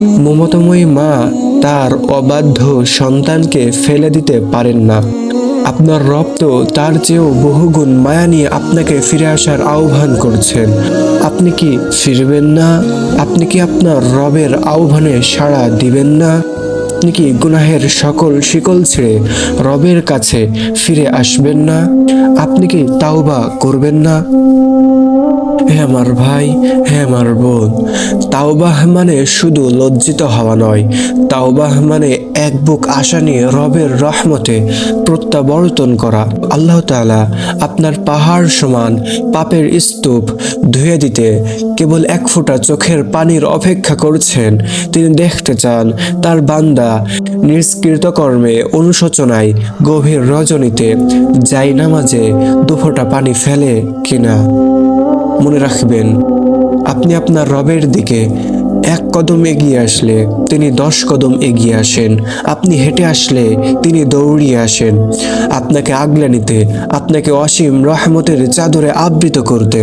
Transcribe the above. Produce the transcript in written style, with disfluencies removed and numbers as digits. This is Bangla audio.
মমতাময়ী মা তার অবাধ্য সন্তানকে ফেলে দিতে পারেন না। আপনার রব তো তার চেয়েও বহুগুণ মায়া নিয়ে আপনাকে ফিরে আসার আহ্বান করছেন। আপনি কি ফিরবেন না? আপনি কি আপনার রবের আহ্বানে সাড়া দিবেন না? আপনি কি গুনাহের সকল শিকল ছেড়ে রবের কাছে ফিরে আসবেন না? আপনি কি তাওবা করবেন না? হে আমার ভাই, হে আমার বোন, তাওবাহ মানে শুধু লজ্জিত হওয়া নয়। তাওবাহ মানে এক বুক আশা নিয়ে রবের রহমতে প্রত্যাবর্তন করা। আল্লাহ তাআলা আপনার পাহাড় সমান পাপের স্তূপ ধুয়ে দিতে কেবল এক ফোঁটা চোখের পানির অপেক্ষা করছেন। তিনি দেখতে চান তার বান্দা নিষ্কৃতকর্মে অনুশোচনায় গভীর রজনীতে জায়নামাজে দুফোঁটা পানি ফেলে কিনা। মনে রাখবেন, আপনি আপনার রবের দিকে এক কদম এগিয়ে আসলে তিনি 10 কদম এগিয়ে আসেন। আপনি হেঁটে আসলে তিনি দৌড়িয়ে আসেন আপনাকে আগলে নিতে, আপনাকে অসীম রহমতের চাদরে আবৃত করতে।